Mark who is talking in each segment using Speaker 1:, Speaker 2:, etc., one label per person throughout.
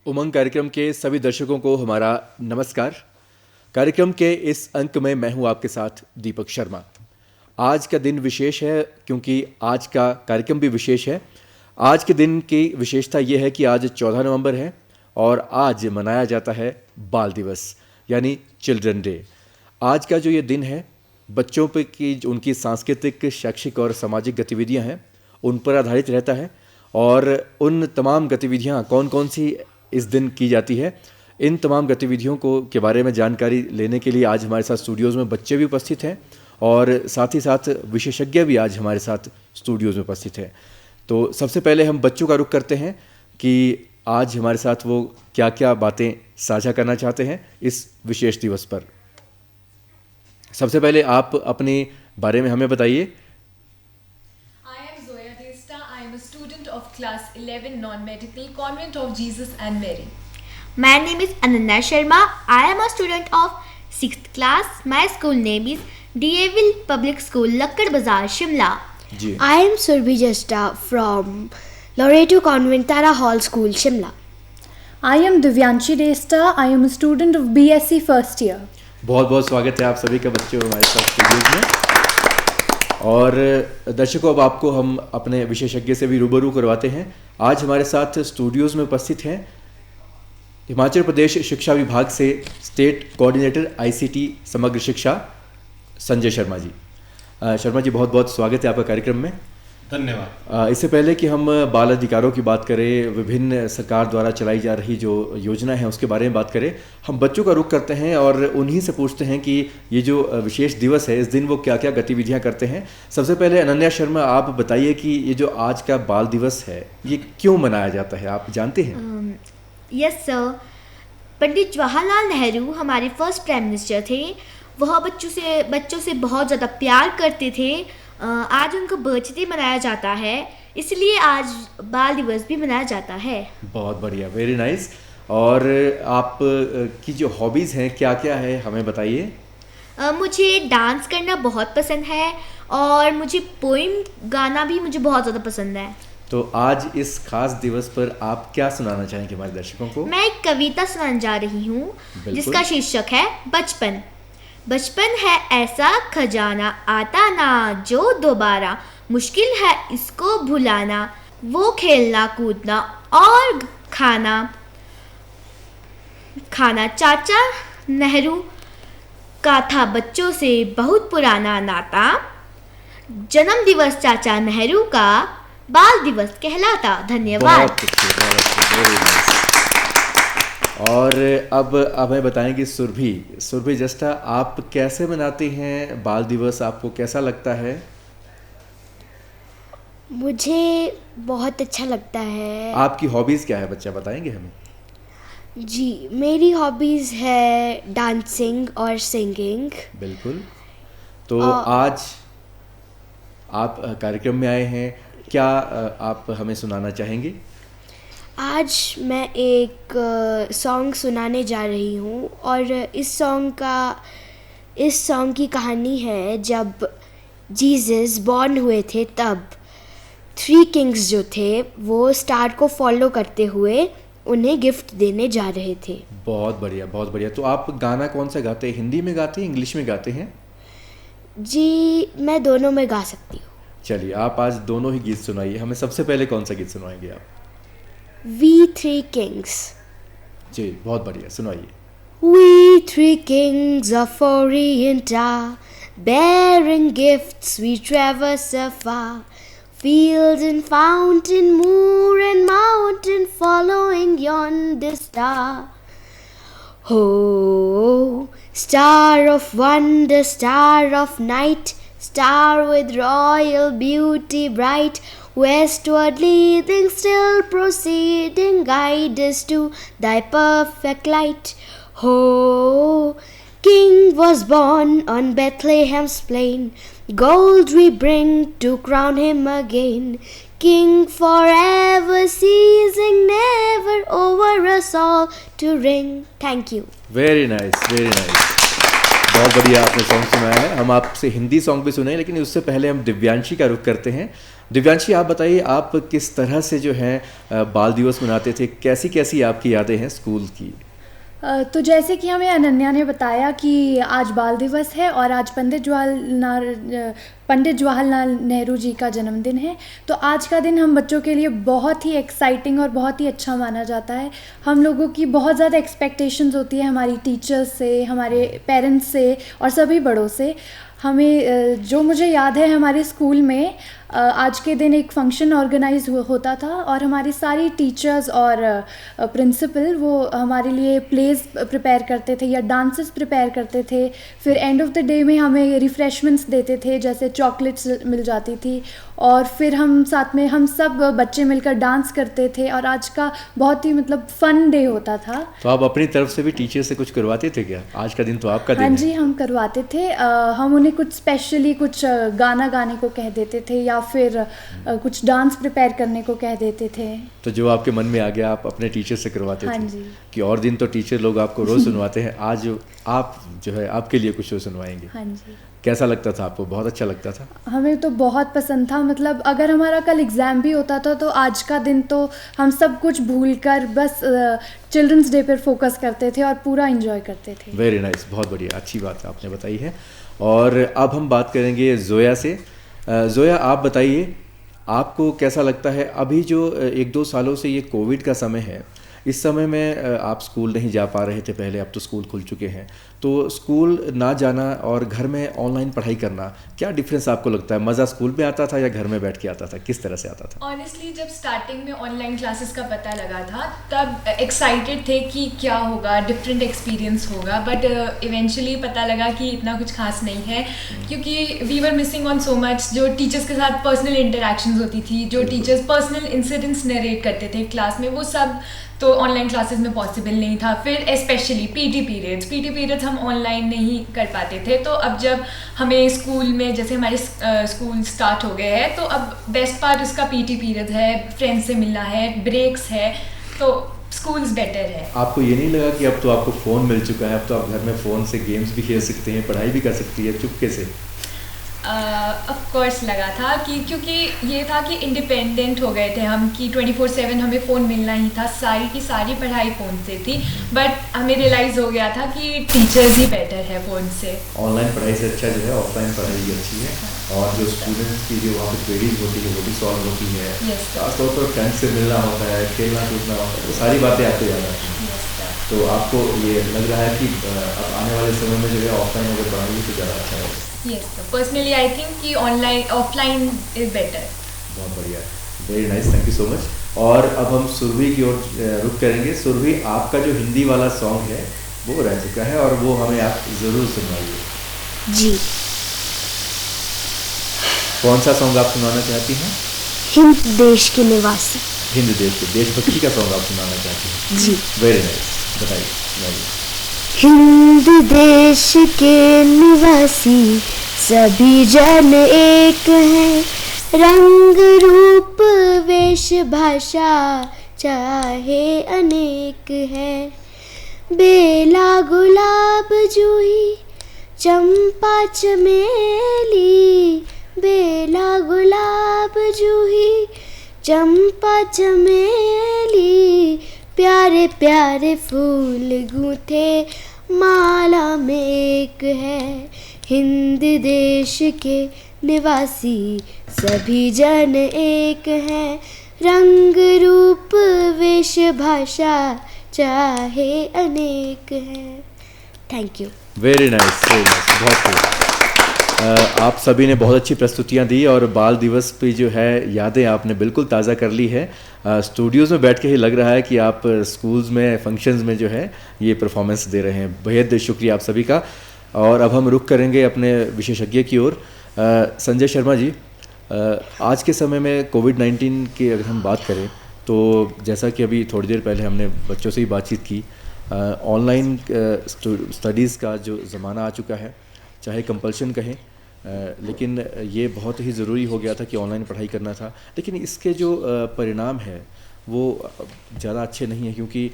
Speaker 1: उमंग कार्यक्रम के सभी दर्शकों को हमारा नमस्कार। कार्यक्रम के इस अंक में मैं हूं आपके साथ दीपक शर्मा। आज का दिन विशेष है क्योंकि आज का कार्यक्रम भी विशेष है। आज के दिन की विशेषता यह है कि आज 14 नवंबर है और आज मनाया जाता है बाल दिवस यानी चिल्ड्रन डे। आज का जो ये दिन है बच्चों पे की जो उनकी सांस्कृतिक, शैक्षिक और सामाजिक गतिविधियां हैं उन पर आधारित रहता है और उन तमाम गतिविधियां कौन कौन सी इस दिन की जाती है, इन तमाम गतिविधियों को के बारे में जानकारी लेने के लिए आज हमारे साथ स्टूडियोज़ में बच्चे भी उपस्थित हैं और साथ ही साथ विशेषज्ञ भी आज हमारे साथ स्टूडियोज़ में उपस्थित हैं। तो सबसे पहले हम बच्चों का रुख करते हैं कि आज हमारे साथ वो क्या क्या बातें साझा करना चाहते हैं इस विशेष दिवस पर। सबसे पहले आप अपने बारे में हमें बताइए।
Speaker 2: Student of class 11 non-medical convent of Jesus and Mary.
Speaker 3: My name is Ananya Sharma. I am a student of 6th class. My school name is DAVille Public School, Lakkad Bazaar, Shimla.
Speaker 4: I am Surbhi Jasta from Loreto Convent Tara Hall School, Shimla.
Speaker 5: I am Divyanshi Desta. I am a student of BSc first year.
Speaker 1: बहुत बहुत स्वागत है आप सभी का बच्चों हमारे साथ स्टूडियोज में। और दर्शकों, अब आपको हम अपने विशेषज्ञ से भी रूबरू करवाते हैं। आज हमारे साथ स्टूडियोज़ में उपस्थित हैं हिमाचल प्रदेश शिक्षा विभाग से स्टेट कोऑर्डिनेटर ICT समग्र शिक्षा संजय शर्मा जी। शर्मा जी, बहुत बहुत स्वागत है आपका कार्यक्रम में।
Speaker 6: धन्यवाद।
Speaker 1: इससे पहले कि हम बाल अधिकारों की बात करें, विभिन्न सरकार द्वारा चलाई जा रही जो योजना है उसके बारे में बात करें, हम बच्चों का रुख करते हैं और उन्हीं से पूछते हैं कि ये जो विशेष दिवस है इस दिन वो क्या क्या गतिविधियां करते हैं। सबसे पहले अनन्या शर्मा, आप बताइए कि ये जो आज का बाल दिवस है ये क्यों मनाया जाता है, आप जानते हैं?
Speaker 3: यस सर, पंडित जवाहरलाल नेहरू हमारे फर्स्ट प्राइम मिनिस्टर थे। वह बच्चों से बहुत ज़्यादा प्यार करते थे। आज उनका बर्थडे मनाया जाता है, इसलिए आज बाल दिवस भी मनाया जाता है।
Speaker 1: बहुत बढ़िया, वेरी नाइस। और आप की जो हॉबीज़ हैं क्या क्या है हमें बताइए।
Speaker 3: मुझे डांस करना बहुत पसंद है और मुझे पोइम गाना भी मुझे बहुत ज़्यादा पसंद है।
Speaker 1: तो आज इस खास दिवस पर आप क्या सुनाना चाहेंगे हमारे दर्शकों को?
Speaker 3: मैं एक कविता सुनाने जा रही हूँ जिसका शीर्षक है बचपन। बचपन है ऐसा खजाना आता ना जो दोबारा, मुश्किल है इसको भुलाना, वो खेलना कूदना और खाना चाचा नेहरू का था बच्चों से बहुत पुराना नाता। जन्म दिवस चाचा नेहरू का बाल दिवस कहलाता। धन्यवाद।
Speaker 1: और अब हमें बताएंगे सुरभि जस्टा, आप कैसे मनाते हैं बाल दिवस, आपको कैसा लगता है?
Speaker 4: मुझे बहुत अच्छा लगता है।
Speaker 1: आपकी हॉबीज़ क्या है बच्चा, बताएंगे हमें?
Speaker 4: जी, मेरी हॉबीज़ है डांसिंग और सिंगिंग।
Speaker 1: बिल्कुल। तो आज आप कार्यक्रम में आए हैं, क्या आप हमें सुनाना चाहेंगे?
Speaker 4: आज मैं एक सॉन्ग सुनाने जा रही हूँ और इस सॉन्ग की कहानी है जब जीसस बॉर्न हुए थे तब 3 किंग्स जो थे वो स्टार को फॉलो करते हुए उन्हें गिफ्ट देने जा रहे थे।
Speaker 1: बहुत बढ़िया, बहुत बढ़िया। तो आप गाना कौन सा गाते हैं, हिंदी में गाते हैं, इंग्लिश में गाते हैं?
Speaker 4: जी, मैं दोनों में गा सकती हूँ।
Speaker 1: चलिए, आप आज दोनों ही गीत सुनाइए। हमें सबसे पहले कौन सा गीत सुनाएंगे आप?
Speaker 4: We 3 kings।
Speaker 1: जी, बहुत बढ़िया, सुनाइए।
Speaker 4: We 3 kings of Orient are, bearing gifts we traverse afar, field and fountain, moor and mountain, following yonder star. Oh, star of wonder, star of night, star with royal beauty bright, westward leading, still proceeding, guide us to thy perfect light. Oh, King was born on Bethlehem's plain, gold we bring to crown him again. King forever, ceasing never, over us all to reign. Thank you.
Speaker 1: Very nice, very nice. बहुत बढ़िया आपने song सुनाया है। हम आपसे Hindi song भी सुने, लेकिन उससे पहले हम दिव्यांशी का रुख करते हैं। दिव्यांशी, आप बताइए, आप किस तरह से जो है बाल दिवस मनाते थे, कैसी कैसी आपकी यादें हैं स्कूल की?
Speaker 5: तो जैसे कि हमें अनन्या ने बताया कि आज बाल दिवस है और आज पंडित जवाहरलाल नेहरू जी का जन्मदिन है। तो आज का दिन हम बच्चों के लिए बहुत ही एक्साइटिंग और बहुत ही अच्छा माना जाता है। हम लोगों की बहुत ज़्यादा एक्सपेक्टेशंस होती है हमारी टीचर्स से, हमारे पेरेंट्स से और सभी बड़ों से। हमें जो मुझे याद है, हमारे स्कूल में आज के दिन एक फंक्शन ऑर्गेनाइज होता था और हमारी सारी टीचर्स और प्रिंसिपल वो हमारे लिए प्लेस प्रिपेयर करते थे या डांसेस प्रिपेयर करते थे। फिर एंड ऑफ द डे में हमें रिफ़्रेशमेंट्स देते थे, जैसे चॉकलेट्स मिल जाती थी, और फिर हम साथ में हम सब बच्चे मिलकर डांस करते थे और आज का बहुत ही मतलब फ़न डे होता था।
Speaker 1: तो आप अपनी तरफ से भी टीचर से कुछ करवाते थे क्या? आज का दिन तो आपका दिन
Speaker 5: हाँ
Speaker 1: है।
Speaker 5: जी, हम करवाते थे। हम उन्हें कुछ स्पेशली कुछ गाना गाने को कह देते थे या फिर कुछ डांस प्रिपेयर करने को कह देते थे।
Speaker 1: तो जो आपके मन में आ गया आप अपने टीचर से करवाते
Speaker 5: हाँ
Speaker 1: थे
Speaker 5: जी।
Speaker 1: कि और दिन तो टीचर लोग आपको रोज़ सुनवाते हैं, आज आप जो है आपके लिए कुछ सुनवाएंगे।
Speaker 5: हाँ जी,
Speaker 1: कैसा लगता था आपको? बहुत अच्छा लगता था?
Speaker 5: हमें तो बहुत पसंद था। मतलब अगर हमारा कल एग्ज़ाम भी होता था तो आज का दिन तो हम सब कुछ भूलकर बस चिल्ड्रंस डे पर फोकस करते थे और पूरा एंजॉय करते थे।
Speaker 1: वेरी नाइस, बहुत बढ़िया, अच्छी बात आपने बताई है। और अब हम बात करेंगे जोया से। जोया, आप बताइए, आपको कैसा लगता है अभी जो 1-2 सालों से ये कोविड का समय है, इस समय में आप स्कूल नहीं जा पा रहे थे पहले, अब तो स्कूल खुल चुके हैं, तो स्कूल ना जाना और घर में ऑनलाइन पढ़ाई करना, क्या डिफरेंस आपको लगता है? मज़ा स्कूल में आता था या घर में बैठ के आता था? किस तरह से आता था?
Speaker 2: ऑनेस्टली जब स्टार्टिंग में ऑनलाइन क्लासेस का पता लगा था तब एक्साइटेड थे कि क्या होगा, डिफरेंट एक्सपीरियंस होगा, बट इवेंचुअली पता लगा कि इतना कुछ खास नहीं है, क्योंकि we were missing on so much. जो टीचर्स के साथ पर्सनल इंटरेक्शंस होती थी, जो टीचर्स पर्सनल इंसिडेंट्स नरेट करते थे क्लास में, वो सब तो ऑनलाइन क्लासेस में पॉसिबल नहीं था। फिर स्पेशली पीटी पीरियड्स हम ऑनलाइन नहीं कर पाते थे। तो अब जब हमें स्कूल में, जैसे हमारे स्कूल स्टार्ट हो गए हैं, तो अब बेस्ट पार्ट उसका पीटी पीरियड है, फ्रेंड्स से मिलना है, ब्रेक्स है, तो स्कूल्स बेटर है।
Speaker 1: आपको ये नहीं लगा कि अब तो आपको फ़ोन मिल चुका है, अब तो आप घर में फ़ोन से गेम्स भी खेल सकते हैं, पढ़ाई भी कर सकती है चुपके से?
Speaker 2: ऑफ कोर्स लगा था कि, क्योंकि ये था कि इंडिपेंडेंट हो गए थे हम, कि 24/7 हमें फ़ोन मिलना ही था, सारी की सारी पढ़ाई फ़ोन से थी। बट हमें रियलाइज़ हो गया था कि टीचर्स ही बेटर है फ़ोन से।
Speaker 1: ऑनलाइन पढ़ाई से अच्छा जो है ऑफलाइन पढ़ाई भी अच्छी है, और जो स्टूडेंट्स की जो वहाँ पर क्वेरीज होती है वो भी सॉल्व होती है।
Speaker 2: Yes, sir.
Speaker 1: खासतौर पर फ्रेंड्स से मिलना होता है, खेलना कूदना होता है, तो सारी बातें आपको याद आती हैं। तो आपको ये लग रहा है कि अब आने वाले समय में जो है ऑफलाइन अगर पढ़ाई तो ज़्यादा अच्छा है?
Speaker 2: यस, पर्सनली आई थिंक कि ऑफलाइन इज़ बेटर।
Speaker 1: बहुत बढ़िया, very nice, thank you so much. और अब हम सुरभि की ओर रुख करेंगे। सुरभि, आपका जो हिंदी वाला सॉन्ग है वो रह चुका है और वो हमें आप ज़रूर सुनवाइए।
Speaker 4: जी,
Speaker 1: कौन सा सॉन्ग आप सुनाना चाहती हैं?
Speaker 4: हिंद देश के निवासी।
Speaker 1: हिंद देश के देशभक्ति का सॉन्ग आप सुनाना चाहती हैं?
Speaker 4: जी,
Speaker 1: वेरी नाइस, बताइए सुनाइए।
Speaker 4: हिंद देश के निवासी सभी जन एक हैं, रंग रूप वेश भाषा चाहे अनेक है। बेला गुलाब जूही चंपा चमेली, बेला गुलाब जूही चंपा चमेली, प्यारे प्यारे फूल गूंथे माला में एक है। हिंद देश के निवासी सभी जन एक हैं, रंग रूप वेश भाषा चाहे अनेक है। Thank you.
Speaker 1: वेरी नाइस, बहुत खूब। आप सभी ने बहुत अच्छी प्रस्तुतियां दी और बाल दिवस पे जो है यादें आपने बिल्कुल ताज़ा कर ली है। स्टूडियोज़ में बैठ के ही लग रहा है कि आप स्कूल्स में फंक्शंस में जो है ये परफॉर्मेंस दे रहे हैं। बेहद शुक्रिया आप सभी का। और अब हम रुख करेंगे अपने विशेषज्ञ की ओर। संजय शर्मा जी, आज के समय में कोविड-19 की अगर हम बात करें तो जैसा कि अभी थोड़ी देर पहले हमने बच्चों से ही बातचीत की, ऑनलाइन स्टडीज़ का जो ज़माना आ चुका है, चाहे कंपल्शन कहें, लेकिन ये बहुत ही ज़रूरी हो गया था कि ऑनलाइन पढ़ाई करना था। लेकिन इसके जो परिणाम है वो ज़्यादा अच्छे नहीं हैं, क्योंकि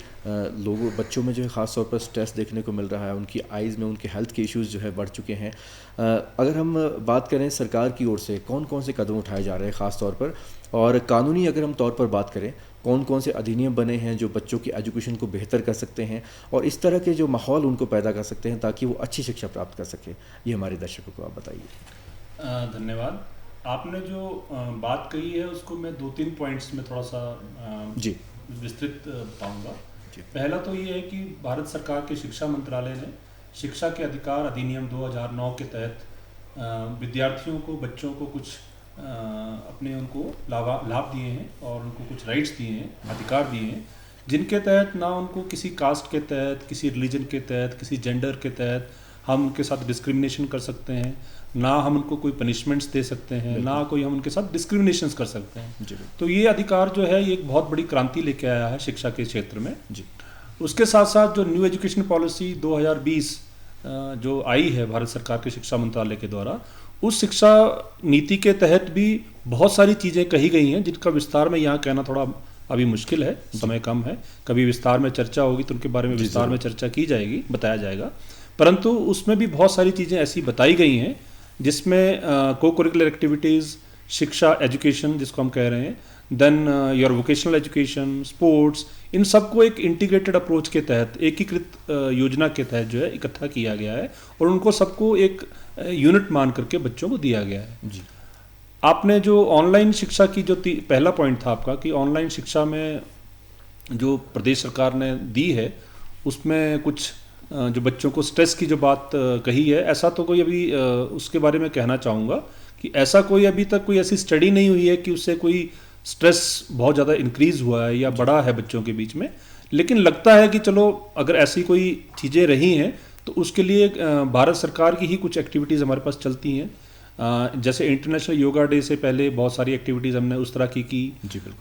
Speaker 1: बच्चों में जो है ख़ास तौर पर स्ट्रेस देखने को मिल रहा है, उनकी आइज़ में उनके हेल्थ के इश्यूज़ जो है बढ़ चुके हैं। अगर हम बात करें सरकार की ओर से कौन कौन से कदम उठाए जा रहे हैं ख़ास तौर पर, और कानूनी अगर हम तौर पर बात करें कौन कौन से अधिनियम बने हैं जो बच्चों की एजुकेशन को बेहतर कर सकते हैं और इस तरह के जो माहौल उनको पैदा कर सकते हैं ताकि वो अच्छी शिक्षा प्राप्त कर सके, ये हमारे दर्शकों को आप बताइए।
Speaker 6: धन्यवाद। आपने जो बात कही है उसको मैं 2-3 पॉइंट्स में थोड़ा सा
Speaker 1: जी
Speaker 6: विस्तृत बताऊंगा। पहला तो ये है कि भारत सरकार के शिक्षा मंत्रालय ने शिक्षा के अधिकार अधिनियम 2009 के तहत विद्यार्थियों को, बच्चों को कुछ अपने उनको लाभ दिए हैं और उनको कुछ राइट्स दिए हैं, अधिकार दिए हैं, जिनके तहत ना उनको किसी कास्ट के तहत, किसी रिलीजन के तहत, किसी जेंडर के तहत हम उनके साथ डिस्क्रिमिनेशन कर सकते हैं, ना हम उनको कोई पनिशमेंट्स दे सकते हैं, ना कोई हम उनके साथ डिस्क्रिमिनेशन कर सकते हैं। तो ये अधिकार जो है ये एक बहुत बड़ी क्रांति लेके आया है शिक्षा के क्षेत्र में। जी। उसके साथ साथ जो न्यू एजुकेशन पॉलिसी 2020 जो आई है भारत सरकार के शिक्षा मंत्रालय के द्वारा, उस शिक्षा नीति के तहत भी बहुत सारी चीज़ें कही गई हैं जिनका विस्तार में यहाँ कहना थोड़ा अभी मुश्किल है, समय कम है। कभी विस्तार में चर्चा होगी तो उनके बारे में विस्तार में चर्चा की जाएगी, बताया जाएगा। परंतु उसमें भी बहुत सारी चीज़ें ऐसी बताई गई हैं जिसमें को करिकुलर एक्टिविटीज़, शिक्षा, एजुकेशन जिसको हम कह रहे हैं, then your vocational education, sports, इन सबको एक इंटीग्रेटेड अप्रोच के तहत, एकीकृत योजना के तहत जो है इकट्ठा किया गया है और उनको सबको एक यूनिट मान करके बच्चों को दिया गया है। जी। आपने जो ऑनलाइन शिक्षा की जो पहला पॉइंट था आपका कि ऑनलाइन शिक्षा में जो प्रदेश सरकार ने दी है उसमें कुछ जो बच्चों को स्ट्रेस की जो बात कही है, ऐसा तो कोई अभी उसके बारे में कहना चाहूँगा कि ऐसा कोई अभी तक कोई ऐसी स्टडी नहीं हुई है कि उससे कोई स्ट्रेस बहुत ज़्यादा इंक्रीज़ हुआ है या बढ़ा है बच्चों के बीच में। लेकिन लगता है कि चलो अगर ऐसी कोई चीज़ें रही हैं तो उसके लिए भारत सरकार की ही कुछ एक्टिविटीज़ हमारे पास चलती हैं। जैसे इंटरनेशनल योगा डे से पहले बहुत सारी एक्टिविटीज़ हमने उस तरह की।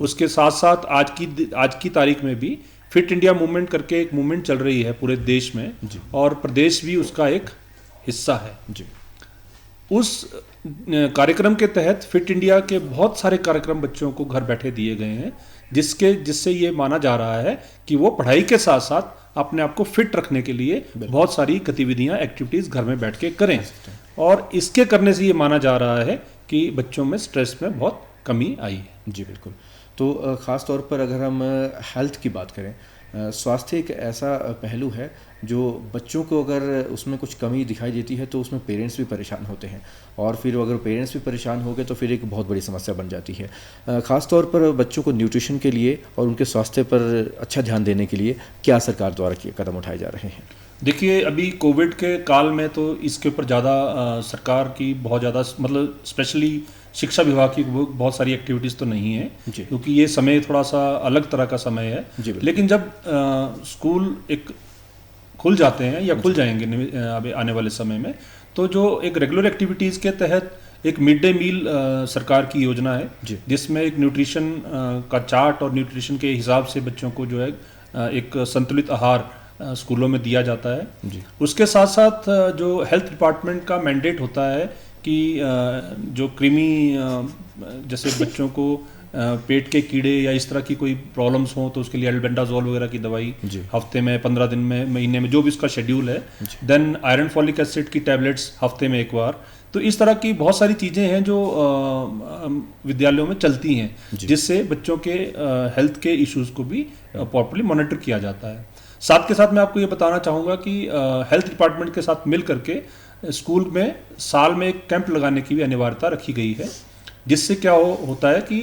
Speaker 6: उसके साथ साथ आज की तारीख में भी फिट इंडिया मूवमेंट करके एक मूवमेंट चल रही है पूरे देश में और प्रदेश भी उसका एक हिस्सा है। जी। उस कार्यक्रम के तहत फिट इंडिया के बहुत सारे कार्यक्रम बच्चों को घर बैठे दिए गए हैं जिससे ये माना जा रहा है कि वो पढ़ाई के साथ साथ अपने आप को फिट रखने के लिए बहुत सारी गतिविधियां, एक्टिविटीज़ घर में बैठ के करें और इसके करने से ये माना जा रहा है कि बच्चों में स्ट्रेस में बहुत कमी आई है।
Speaker 1: जी बिल्कुल। तो ख़ास तौर पर अगर हम हेल्थ की बात करें, स्वास्थ्य एक ऐसा पहलू है जो बच्चों को अगर उसमें कुछ कमी दिखाई देती है तो उसमें पेरेंट्स भी परेशान होते हैं और फिर अगर पेरेंट्स भी परेशान हो गए तो फिर एक बहुत बड़ी समस्या बन जाती है। ख़ास तौर पर बच्चों को न्यूट्रिशन के लिए और उनके स्वास्थ्य पर अच्छा ध्यान देने के लिए क्या सरकार द्वारा कदम उठाए जा रहे हैं?
Speaker 6: देखिए, अभी कोविड के काल में तो इसके ऊपर ज़्यादा सरकार की बहुत ज़्यादा मतलब स्पेशली शिक्षा विभाग की बहुत सारी एक्टिविटीज़ तो नहीं है क्योंकि ये समय थोड़ा सा अलग तरह का समय है। लेकिन जब स्कूल एक खुल जाते हैं या खुल जाएंगे अभी आने वाले समय में, तो जो एक रेगुलर एक्टिविटीज़ के तहत एक मिड डे मील सरकार की योजना है जिसमें एक न्यूट्रिशन का चार्ट और न्यूट्रिशन के हिसाब से बच्चों को जो है एक संतुलित आहार स्कूलों में दिया जाता है। उसके साथ साथ जो हेल्थ डिपार्टमेंट का मैंडेट होता है कि जो कृमि जैसे बच्चों को पेट के कीड़े या इस तरह की कोई प्रॉब्लम्स हों तो उसके लिए एल्बेंडाजोल वगैरह की दवाई हफ्ते में, 15 दिन में, महीने में, जो भी उसका शेड्यूल है। देन आयरन फॉलिक एसिड की टैबलेट्स हफ्ते में एक बार। तो इस तरह की बहुत सारी चीज़ें हैं जो विद्यालयों में चलती हैं जिससे बच्चों के हेल्थ के इश्यूज़ को भी प्रॉपर्ली मॉनिटर किया जाता है। साथ के साथ मैं आपको ये बताना चाहूँगा कि हेल्थ डिपार्टमेंट के साथ मिल करके स्कूल में साल में एक कैंप लगाने की भी अनिवार्यता रखी गई है जिससे क्या होता है कि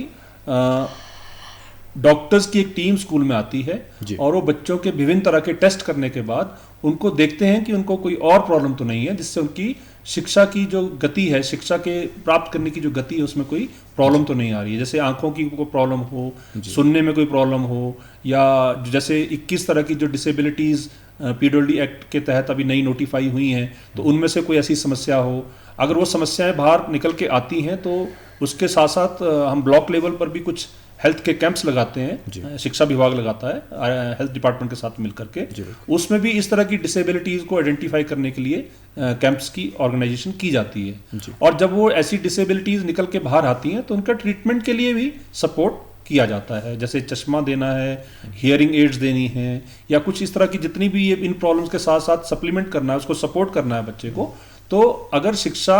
Speaker 6: डॉक्टर्स की एक टीम स्कूल में आती है और वो बच्चों के विभिन्न तरह के टेस्ट करने के बाद उनको देखते हैं कि उनको कोई और प्रॉब्लम तो नहीं है जिससे उनकी शिक्षा की जो गति है, शिक्षा के प्राप्त करने की जो गति है उसमें कोई प्रॉब्लम तो नहीं आ रही है। जैसे आंखों की कोई प्रॉब्लम हो, सुनने में कोई प्रॉब्लम हो, या जैसे 21 तरह की जो डिसेबिलिटीज़ पीडब्ल्यूडी एक्ट के तहत अभी नई नोटिफाई हुई हैं तो उनमें से कोई ऐसी समस्या हो, अगर वो समस्याएं बाहर निकल के आती हैं तो उसके साथ साथ हम ब्लॉक लेवल पर भी कुछ हेल्थ के कैंप्स लगाते हैं, शिक्षा विभाग लगाता है हेल्थ डिपार्टमेंट के साथ मिलकर के। उसमें भी इस तरह की डिसेबिलिटीज़ को आइडेंटिफाई करने के लिए कैंप्स की ऑर्गेनाइजेशन की जाती है और जब वो ऐसी डिसेबिलिटीज़ निकल के बाहर आती हैं तो उनका ट्रीटमेंट के लिए भी सपोर्ट किया जाता है, जैसे चश्मा देना है, हियरिंग एड्स देनी है, या कुछ इस तरह की जितनी भी ये इन प्रॉब्लम्स के साथ साथ सप्लीमेंट करना है, उसको सपोर्ट करना है बच्चे को। तो अगर शिक्षा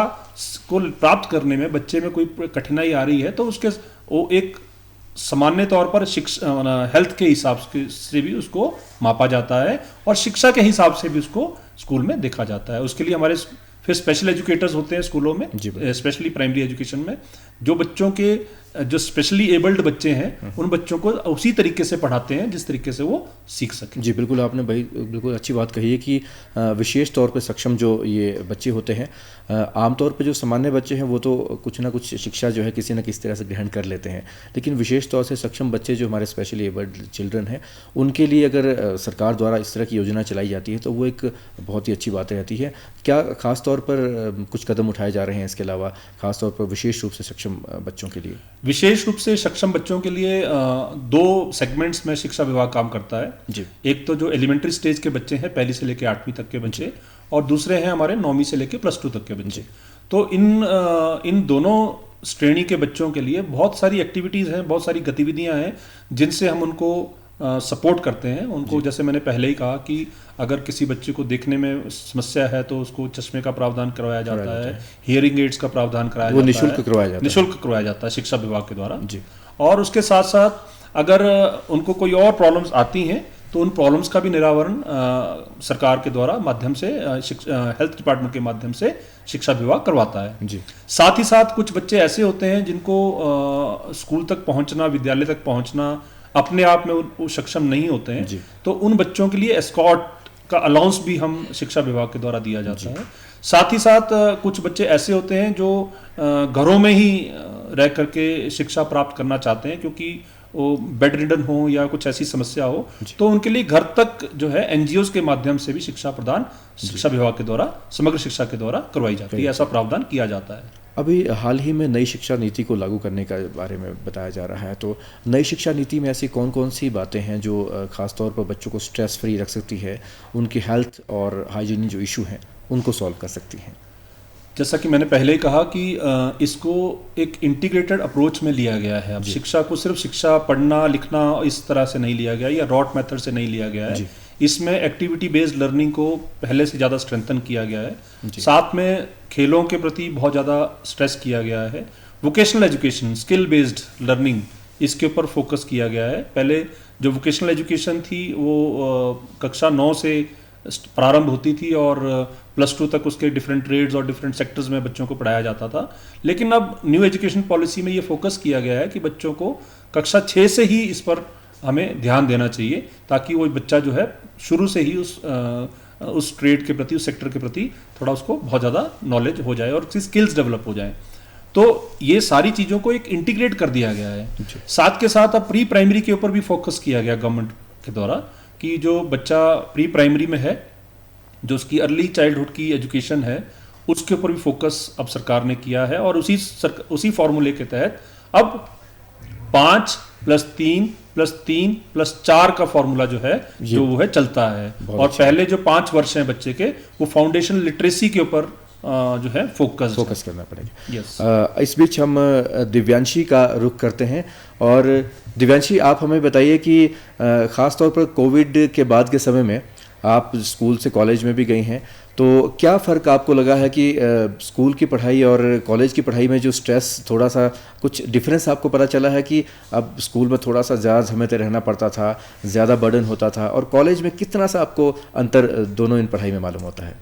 Speaker 6: को प्राप्त करने में बच्चे में कोई कठिनाई आ रही है तो उसके वो एक सामान्य तौर पर शिक्षा हेल्थ के हिसाब से भी उसको मापा जाता है और शिक्षा के हिसाब से भी उसको स्कूल में देखा जाता है। उसके लिए हमारे फिर स्पेशल एजुकेटर्स होते हैं स्कूलों में, स्पेशली प्राइमरी एजुकेशन में, जो बच्चों के जो स्पेशली एबल्ड बच्चे हैं उन बच्चों को उसी तरीके से पढ़ाते हैं जिस तरीके से वो सीख सकें।
Speaker 1: जी बिल्कुल, आपने भाई बिल्कुल अच्छी बात कही है कि विशेष तौर पे सक्षम जो ये बच्चे होते हैं, आमतौर पे जो सामान्य बच्चे हैं वो तो कुछ ना कुछ शिक्षा जो है किसी न किसी तरह से ग्रहण कर लेते हैं, लेकिन विशेष तौर से सक्षम बच्चे जो हमारे स्पेशली एबल्ड चिल्ड्रन हैं उनके लिए अगर सरकार द्वारा इस तरह की योजना चलाई जाती है तो वो एक बहुत ही अच्छी बात रहती है। क्या खास तौर पर कुछ कदम उठाए जा रहे हैं इसके अलावा, खास तौर पर विशेष रूप से सक्षम बच्चों के लिए?
Speaker 6: विशेष रूप से सक्षम बच्चों के लिए दो सेगमेंट्स में शिक्षा विभाग काम करता है
Speaker 1: जी।
Speaker 6: एक तो जो एलिमेंट्री स्टेज के बच्चे हैं, पहली से लेकर 8वीं तक के बच्चे, और दूसरे हैं हमारे 9वीं से लेकर +2 तक के बच्चे। तो इन दोनों श्रेणी के बच्चों के लिए बहुत सारी एक्टिविटीज़ हैं, बहुत सारी गतिविधियां हैं जिनसे हम उनको सपोर्ट करते हैं उनको। जैसे मैंने पहले ही कहा कि अगर किसी बच्चे को देखने में समस्या है तो उसको चश्मे का प्रावधान करवाया जाता है, हियरिंग एड्स का प्रावधान कराया जाता है, निःशुल्क करवाया जाता है शिक्षा विभाग के द्वारा जी। और उसके साथ साथ अगर उनको कोई और प्रॉब्लम्स आती हैं तो उन प्रॉब्लम्स का भी निरावरण सरकार के द्वारा माध्यम से हेल्थ डिपार्टमेंट के माध्यम से शिक्षा विभाग करवाता है जी। साथ ही साथ कुछ बच्चे ऐसे होते हैं जिनको स्कूल तक पहुंचना, विद्यालय तक पहुंचना अपने आप में वो सक्षम नहीं होते हैं, तो उन बच्चों के लिए एस्कॉर्ट का अलाउंस भी हम शिक्षा विभाग के द्वारा दिया जाता है। साथ ही साथ कुछ बच्चे ऐसे होते हैं जो घरों में ही रह करके शिक्षा प्राप्त करना चाहते हैं क्योंकि वो बेड रिडन हो या कुछ ऐसी समस्या हो, तो उनके लिए घर तक जो है एनजीओज के माध्यम से भी शिक्षा प्रदान शिक्षा विभाग के द्वारा, समग्र शिक्षा के द्वारा करवाई जाती है। ऐसा प्रावधान किया जाता है।
Speaker 1: अभी हाल ही में नई शिक्षा नीति को लागू करने का बारे में बताया जा रहा है, तो नई शिक्षा नीति में ऐसी कौन कौन सी बातें हैं जो खास तौर पर बच्चों को स्ट्रेस फ्री रख सकती है, उनकी हेल्थ और हाइजीन जो इशू हैं उनको सॉल्व कर सकती हैं?
Speaker 6: जैसा कि मैंने पहले ही कहा कि इसको एक इंटीग्रेटेड अप्रोच में लिया गया है। अब शिक्षा को सिर्फ शिक्षा पढ़ना लिखना इस तरह से नहीं लिया गया या रॉट मेथड से नहीं लिया गया है। इसमें एक्टिविटी बेस्ड लर्निंग को पहले से ज़्यादा स्ट्रेंथन किया गया है। साथ में खेलों के प्रति बहुत ज़्यादा स्ट्रेस किया गया है। Vocational education, skill based learning, इसके ऊपर फोकस किया गया है। पहले जो वोकेशनल एजुकेशन थी वो कक्षा 9 से प्रारंभ होती थी और +2 तक उसके डिफरेंट ट्रेड्स और डिफरेंट सेक्टर्स में बच्चों को पढ़ाया जाता था। लेकिन अब न्यू एजुकेशन पॉलिसी में ये फोकस किया गया है कि बच्चों को कक्षा 6 से ही इस पर हमें ध्यान देना चाहिए ताकि वो बच्चा जो है शुरू से ही उस ट्रेड के प्रति, उस सेक्टर के प्रति थोड़ा उसको बहुत ज़्यादा नॉलेज हो जाए और उसकी स्किल्स डेवलप हो जाए। तो ये सारी चीज़ों को एक इंटीग्रेट कर दिया गया है। साथ के साथ अब प्री प्राइमरी के ऊपर भी फोकस किया गया गवर्नमेंट के द्वारा कि जो बच्चा प्री प्राइमरी में है, जो उसकी अर्ली चाइल्डहुड की एजुकेशन है, उसके ऊपर भी फोकस अब सरकार ने किया है और उसी फॉर्मूले के तहत अब 5 + 3 + 3 + 4 का फॉर्मूला जो है जो वो है चलता है। और पहले जो 5 वर्ष हैं बच्चे के, वो फाउंडेशन लिटरेसी के ऊपर जो है फोकस
Speaker 1: करना पड़ेगा। इस बीच हम दिव्यांशी का रुख करते हैं और दिव्यांशी, आप हमें बताइए कि ख़ास तौर पर कोविड के बाद के समय में आप स्कूल से कॉलेज में भी गई हैं, तो क्या फ़र्क आपको लगा है कि स्कूल की पढ़ाई और कॉलेज की पढ़ाई में जो स्ट्रेस, थोड़ा सा कुछ डिफरेंस आपको पता चला है कि अब स्कूल में थोड़ा सा ज़्यादा झमेते रहना पड़ता था, ज़्यादा बर्डन होता था, और कॉलेज में कितना सा आपको अंतर दोनों इन पढ़ाई में मालूम होता है?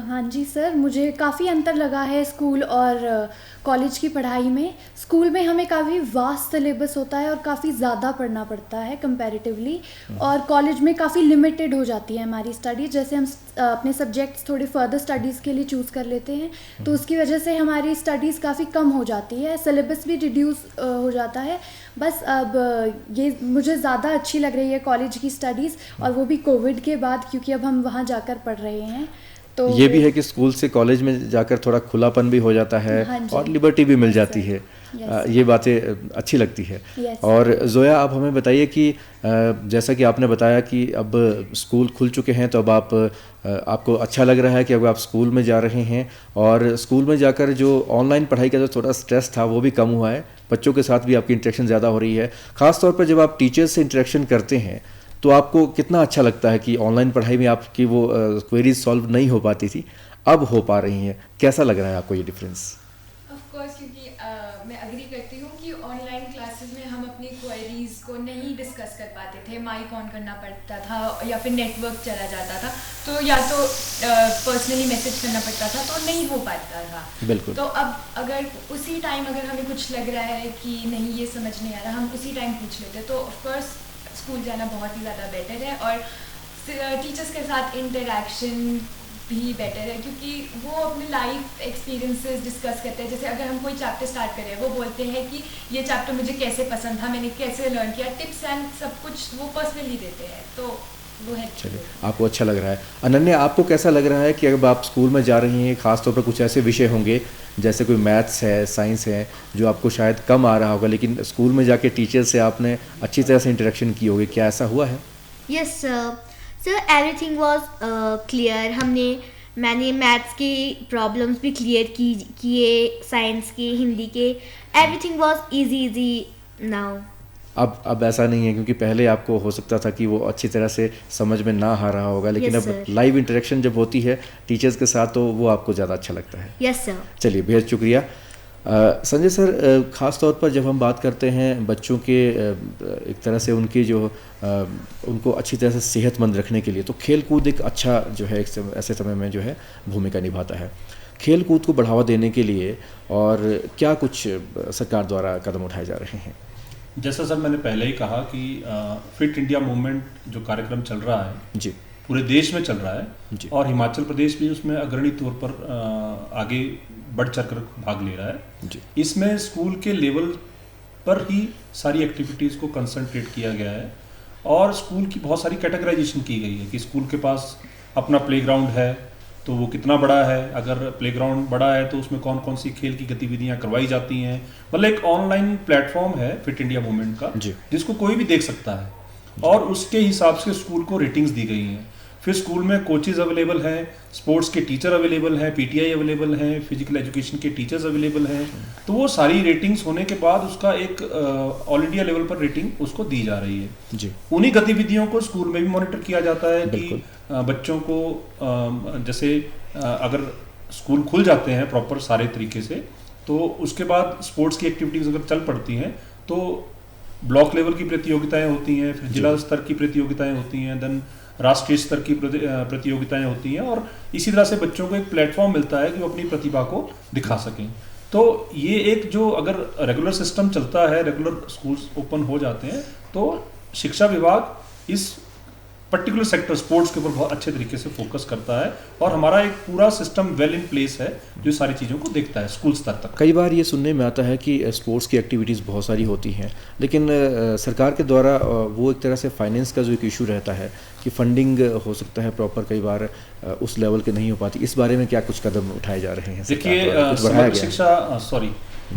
Speaker 5: हाँ जी सर, मुझे काफ़ी अंतर लगा है स्कूल और कॉलेज की पढ़ाई में। स्कूल में हमें काफ़ी वास्ट सिलेबस होता है और काफ़ी ज़्यादा पढ़ना पड़ता है कंपैरेटिवली, और कॉलेज में काफ़ी लिमिटेड हो जाती है हमारी स्टडीज़। जैसे हम अपने सब्जेक्ट्स थोड़े फर्दर स्टडीज़ के लिए चूज़ कर लेते हैं तो उसकी वजह से हमारी स्टडीज़ काफ़ी कम हो जाती है, सिलेबस भी रिड्यूस हो जाता है। बस अब ये मुझे ज़्यादा अच्छी लग रही है कॉलेज की स्टडीज़, और वो भी कोविड के बाद, क्योंकि अब हम वहाँ जाकर पढ़ रहे हैं। तो
Speaker 1: ये भी है कि स्कूल से कॉलेज में जाकर थोड़ा खुलापन भी हो जाता है
Speaker 5: हाँ जी।
Speaker 1: और लिबर्टी भी मिल जाती है। ये बातें अच्छी लगती है। और जोया, आप हमें बताइए कि जैसा कि आपने बताया कि अब स्कूल खुल चुके हैं, तो अब आपको अच्छा लग रहा है कि अब आप स्कूल में जा रहे हैं, और स्कूल में जाकर जो ऑनलाइन पढ़ाई का जो थोड़ा स्ट्रेस था वो भी कम हुआ है, बच्चों के साथ भी आपकी इंटरेक्शन ज़्यादा हो रही है। ख़ास तौर पर जब आप टीचर्स से इंटरेक्शन करते हैं तो आपको कितना अच्छा लगता है कि ऑनलाइन पढ़ाई में आपकी वो क्वेरीज सॉल्व नहीं हो पाती थी, अब हो पा रही हैं। कैसा लग रहा है आपको ये डिफरेंस?
Speaker 2: ऑफ कोर्स, क्योंकि मैं अग्री करती हूँ कि ऑनलाइन क्लासेस में हम अपनी क्वेरीज को नहीं डिस्कस कर पाते थे, माइक ऑन करना पड़ता था या फिर नेटवर्क चला जाता था, तो या तो पर्सनली मैसेज करना पड़ता था, तो नहीं हो पाता था।
Speaker 1: बिल्कुल।
Speaker 2: तो अब अगर उसी टाइम अगर हमें कुछ लग रहा है कि नहीं ये समझ नहीं आ रहा, हम उसी टाइम पूछ लेते, तो ऑफ कोर्स स्कूल जाना बहुत ही ज़्यादा बेटर है, और टीचर्स के साथ इंटरेक्शन भी बेटर है, क्योंकि वो अपने लाइफ एक्सपीरियंसेस डिस्कस करते हैं। जैसे अगर हम कोई चैप्टर स्टार्ट करें, वो बोलते हैं कि ये चैप्टर मुझे कैसे पसंद था, मैंने कैसे लर्न किया, टिप्स एंड सब कुछ वो पर्सनली देते हैं, तो वो है।
Speaker 1: चलिए, आपको अच्छा लग रहा है। अनन्या, आपको कैसा लग रहा है कि अगर आप स्कूल में जा रही हैं, खासतौर पर कुछ ऐसे विषय होंगे जैसे कोई मैथ्स है, साइंस है, जो आपको शायद कम आ रहा होगा, लेकिन स्कूल में जाके टीचर से आपने अच्छी तरह से इंटरेक्शन की होगी, क्या ऐसा हुआ है?
Speaker 3: Yes sir, everything was clear. मैंने मैथ्स की प्रॉब्लम्स भी क्लियर किए, साइंस के, हिंदी के, एवरीथिंग वाज इजी नाउ।
Speaker 1: अब ऐसा नहीं है, क्योंकि पहले आपको हो सकता था कि वो अच्छी तरह से समझ में ना आ रहा होगा, लेकिन
Speaker 3: Yes,
Speaker 1: अब
Speaker 3: sir.
Speaker 1: लाइव इंटरेक्शन जब होती है टीचर्स के साथ, तो वो आपको ज़्यादा अच्छा लगता है।
Speaker 3: Yes sir.
Speaker 1: चलिए, बेहद शुक्रिया। संजय सर, ख़ास तौर पर जब हम बात करते हैं बच्चों के एक तरह से उनकी जो उनको अच्छी तरह से सेहतमंद रखने के लिए, तो खेल कूद एक अच्छा जो है ऐसे समय में जो है भूमिका निभाता है। खेल कूद को बढ़ावा देने के लिए और क्या कुछ सरकार द्वारा कदम उठाए जा रहे हैं?
Speaker 6: जैसा सर मैंने पहले ही कहा कि फिट इंडिया मूवमेंट जो कार्यक्रम चल रहा है
Speaker 1: जी,
Speaker 6: पूरे देश में चल रहा है
Speaker 1: जी।
Speaker 6: और हिमाचल प्रदेश भी उसमें अग्रणी तौर पर आगे बढ़ चढ़कर भाग ले रहा है
Speaker 1: जी।
Speaker 6: इसमें स्कूल के लेवल पर ही सारी एक्टिविटीज़ को कंसंट्रेट किया गया है और स्कूल की बहुत सारी कैटेगराइजेशन की गई है कि स्कूल के पास अपना प्लेग्राउंड है तो वो कितना बड़ा है, अगर प्लेग्राउंड बड़ा है तो उसमें कौन कौन सी खेल की गतिविधियां करवाई जाती हैं। मतलब एक ऑनलाइन प्लेटफॉर्म है फिट इंडिया मूवमेंट का जिसको कोई भी देख सकता है और उसके हिसाब से स्कूल को रेटिंग्स दी गई हैं। फिर स्कूल में कोचेज़ अवेलेबल हैं, स्पोर्ट्स के टीचर अवेलेबल हैं, पीटीआई अवेलेबल हैं, फिजिकल एजुकेशन के टीचर्स अवेलेबल हैं। तो वो सारी रेटिंग्स होने के बाद उसका एक ऑल इंडिया लेवल पर रेटिंग उसको दी जा रही है
Speaker 1: जी।
Speaker 6: उन्हीं गतिविधियों को स्कूल में भी मॉनिटर किया जाता है कि बच्चों को जैसे अगर स्कूल खुल जाते हैं प्रॉपर सारे तरीके से तो उसके बाद स्पोर्ट्स की एक्टिविटीज़ अगर चल पड़ती हैं तो ब्लॉक लेवल की प्रतियोगिताएं होती हैं, फिर जिला स्तर की प्रतियोगिताएं होती हैं, देन राष्ट्रीय स्तर की प्रतियोगिताएं होती हैं और इसी तरह से बच्चों को एक प्लेटफॉर्म मिलता है कि वो अपनी प्रतिभा को दिखा सकें। तो ये एक जो अगर रेगुलर सिस्टम चलता है, रेगुलर स्कूल्स ओपन हो जाते हैं तो शिक्षा विभाग इस पर्टिकुलर सेक्टर स्पोर्ट्स के ऊपर बहुत अच्छे तरीके से फोकस करता है और हमारा एक पूरा सिस्टम वेल इन प्लेस है जो सारी चीज़ों को देखता है स्कूल स्तर तक।
Speaker 1: कई बार ये सुनने में आता है कि स्पोर्ट्स की एक्टिविटीज़ बहुत सारी होती हैं, लेकिन सरकार के द्वारा वो एक तरह से फाइनेंस का जो एक इशू रहता है कि फंडिंग हो सकता है प्रॉपर कई बार उस लेवल के नहीं हो पाती। इस बारे में क्या कुछ कदम उठाए जा रहे हैं?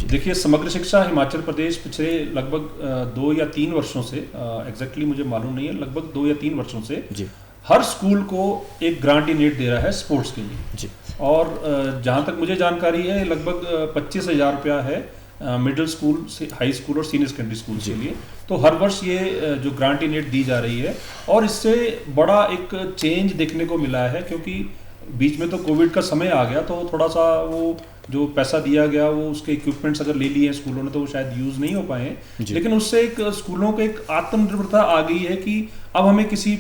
Speaker 6: देखिए समग्र शिक्षा हिमाचल प्रदेश पिछले लगभग 2 या 3 वर्षों से एग्जैक्टली मुझे मालूम नहीं है, लगभग 2 या 3 वर्षों से जी हर स्कूल को एक ग्रांट इनेट दे रहा है स्पोर्ट्स के लिए जी। और जहाँ तक मुझे जानकारी है लगभग 25,000 रुपया है मिडिल स्कूल से हाई स्कूल और सीनियर सेकेंडरी स्कूल के लिए। तो हर वर्ष ये जो ग्रांट इनेट दी जा रही है और इससे बड़ा एक चेंज देखने को मिला है क्योंकि बीच में तो कोविड का समय आ गया तो थोड़ा सा वो जो पैसा दिया गया वो उसके इक्विपमेंट्स अगर ले लिए हैं स्कूलों ने तो वो शायद यूज़ नहीं हो पाए, लेकिन उससे एक स्कूलों को एक आत्मनिर्भरता आ गई है कि अब हमें किसी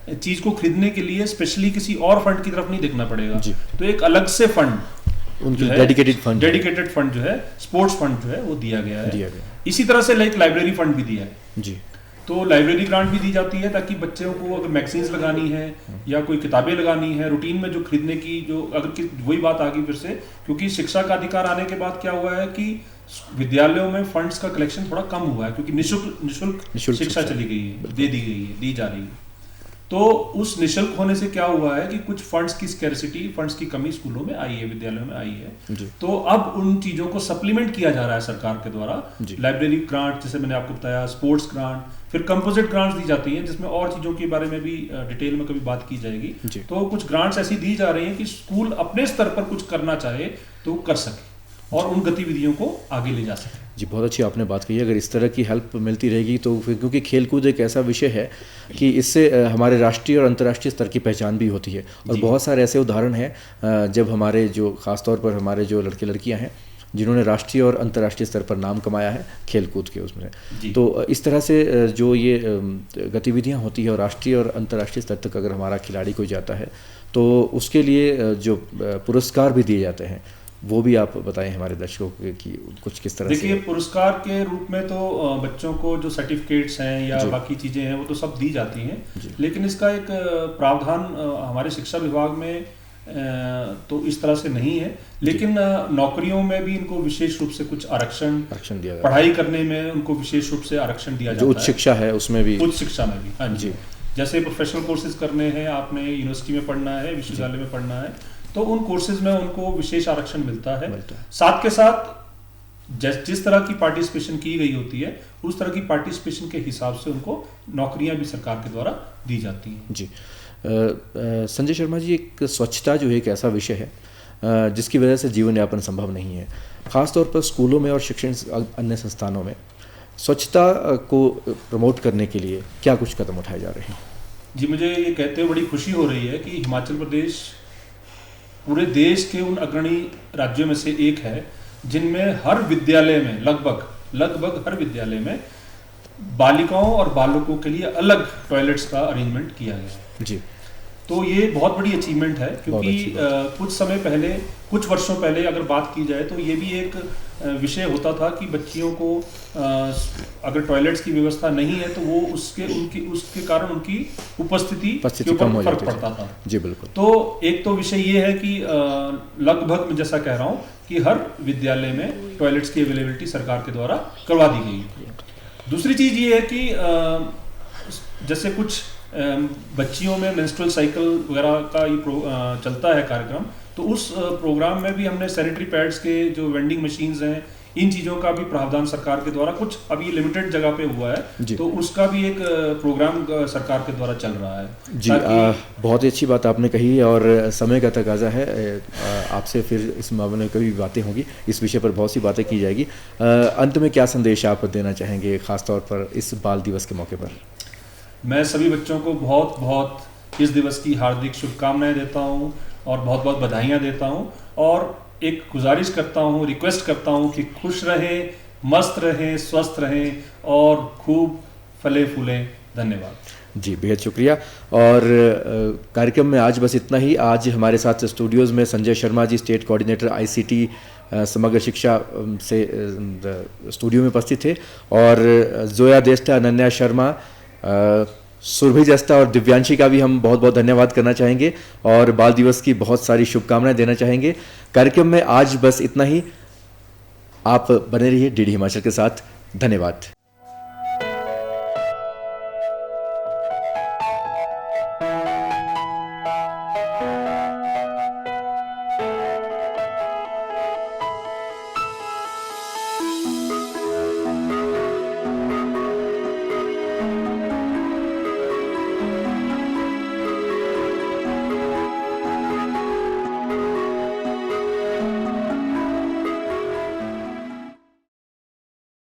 Speaker 6: चीज़ को खरीदने के लिए स्पेशली किसी और फंड की तरफ नहीं देखना पड़ेगा। तो एक अलग से फंड
Speaker 1: उनकी डेडिकेटेड
Speaker 6: फंड जो है स्पोर्ट्स फंड जो है वो दिया गया है। इसी तरह से एक लाइब्रेरी फंड भी दिया है जी। तो लाइब्रेरी ग्रांट भी दी जाती है ताकि बच्चों को अगर मैगजीन्स लगानी है या कोई किताबें लगानी है रूटीन में जो खरीदने की जो अगर वही बात आ गई फिर से क्योंकि शिक्षा का अधिकार आने के बाद क्या हुआ है कि विद्यालयों में फंड्स का कलेक्शन थोड़ा कम हुआ है क्योंकि निःशुल्क शिक्षा चली गई है, दी जा रही है। तो उस निशुल्क होने से क्या हुआ है कि कुछ फंड्स की स्कैरसिटी, फंड्स की कमी स्कूलों में आई है, विद्यालयों में आई है। तो अब उन चीज़ों को सप्लीमेंट किया जा रहा है सरकार के द्वारा। लाइब्रेरी ग्रांट, जैसे मैंने आपको बताया, स्पोर्ट्स ग्रांट, फिर कंपोजिट ग्रांट्स दी जाती हैं, जिसमें और चीज़ों के बारे में भी डिटेल में कभी बात की जाएगी। तो कुछ ग्रांट्स ऐसी दी जा रही हैं कि स्कूल अपने स्तर पर कुछ करना चाहे तो कर सके और उन गतिविधियों को आगे ले जा सके।
Speaker 1: जी, बहुत अच्छी आपने बात कही। अगर इस तरह की हेल्प मिलती रहेगी तो फिर, क्योंकि खेलकूद एक ऐसा विषय है कि इससे हमारे राष्ट्रीय और अंतर्राष्ट्रीय स्तर की पहचान भी होती है। और बहुत सारे ऐसे उदाहरण हैं जब हमारे जो ख़ासतौर पर हमारे जो लड़के लड़कियां हैं जिन्होंने राष्ट्रीय और अंतर्राष्ट्रीय स्तर पर नाम कमाया है खेलकूद के उसमें। तो इस तरह से जो ये गतिविधियां होती है और राष्ट्रीय और अंतर्राष्ट्रीय स्तर तक अगर हमारा खिलाड़ी कोई जाता है तो उसके लिए जो पुरस्कार भी दिए जाते हैं, वो भी आप बताएं हमारे दर्शकों को कि कुछ किस तरह से।
Speaker 6: देखिए, पुरस्कार के रूप में तो बच्चों को जो सर्टिफिकेट्स हैं या बाकी चीज़ें हैं वो तो सब दी जाती हैं, लेकिन इसका एक प्रावधान हमारे शिक्षा विभाग में तो इस तरह से नहीं है। लेकिन नौकरियों में भी इनको विशेष रूप से कुछ आरक्षण दिया, पढ़ाई करने में उनको विशेष रूप से आरक्षण दिया जाता है।
Speaker 1: उच्च शिक्षा है उसमें भी,
Speaker 6: उच्च शिक्षा में भी, हाँ जी। जैसे प्रोफेशनल कोर्सेज करने हैं, आपने यूनिवर्सिटी में पढ़ना है, विश्वविद्यालय में पढ़ना है, तो उन कोर्सेज में उनको विशेष आरक्षण मिलता है। साथ के साथ जिस तरह की पार्टिसिपेशन की गई होती है उस तरह की पार्टिसिपेशन के हिसाब से उनको नौकरियां भी सरकार के द्वारा दी जाती हैं।
Speaker 1: जी, संजय शर्मा जी, एक स्वच्छता जो है एक ऐसा विषय है जिसकी वजह से जीवन यापन संभव नहीं है। ख़ासतौर पर स्कूलों में और शिक्षण अन्य संस्थानों में स्वच्छता को प्रमोट करने के लिए क्या कुछ कदम उठाए जा रहे हैं?
Speaker 6: जी, मुझे ये कहते हुए बड़ी खुशी हो रही है कि हिमाचल प्रदेश पूरे देश के उन अग्रणी राज्यों में से एक है जिनमें हर विद्यालय में लगभग हर विद्यालय में बालिकाओं और बालकों के लिए अलग टॉयलेट्स का अरेंजमेंट किया गया है।
Speaker 1: जी,
Speaker 6: तो ये बहुत बड़ी अचीवमेंट है, क्योंकि कुछ वर्षों पहले अगर बात की जाए तो ये भी एक विषय होता था कि बच्चियों को अगर टॉयलेट्स की व्यवस्था नहीं है तो वो उसके कारण उनकी उपस्थिति के ऊपर फर्क पड़ता था।
Speaker 1: जी बिल्कुल।
Speaker 6: तो एक तो विषय ये है कि लगभग मैं जैसा कह रहा हूँ कि हर विद्यालय में टॉयलेट्स की अवेलेबिलिटी सरकार के द्वारा करवा दी गई। दूसरी चीज़ ये है कि जैसे कुछ बच्चियों में मेंस्ट्रुअल साइकिल वगैरह का ये चलता है कार्यक्रम, तो उस प्रोग्राम में भी हमने सैनिटरी पैड्स के जो वेंडिंग मशीन्स हैं, इन चीज़ों का भी प्रावधान सरकार के द्वारा कुछ अभी लिमिटेड जगह पे हुआ है, तो उसका भी एक प्रोग्राम सरकार के द्वारा चल रहा है।
Speaker 1: जी, बहुत ही अच्छी बात आपने कही और समय का तकाजा है। आपसे फिर इस मामले में कभी बातें होंगी, इस विषय पर बहुत सी बातें की जाएगी। अंत में क्या संदेश आप देना चाहेंगे खासतौर पर इस बाल दिवस के मौके पर?
Speaker 6: मैं सभी बच्चों को बहुत बहुत इस दिवस की हार्दिक शुभकामनाएं देता हूं और बहुत बहुत बधाइयां देता हूं, और एक गुजारिश करता हूं, रिक्वेस्ट करता हूं कि खुश रहें, मस्त रहें, स्वस्थ रहें और खूब फले फूलें। धन्यवाद
Speaker 1: जी, बेहद शुक्रिया। और कार्यक्रम में आज बस इतना ही। आज हमारे साथ स्टूडियोज़ में Sanjay Sharma ji, state coordinator ICT समग्र शिक्षा से स्टूडियो में उपस्थित थे, और जोया देस्टा, अनन्या शर्मा, सुरभि जस्ता और दिव्यांशी का भी हम बहुत बहुत धन्यवाद करना चाहेंगे और बाल दिवस की बहुत सारी शुभकामनाएं देना चाहेंगे। कार्यक्रम में आज बस इतना ही। आप बने रहिए DD हिमाचल के साथ। धन्यवाद।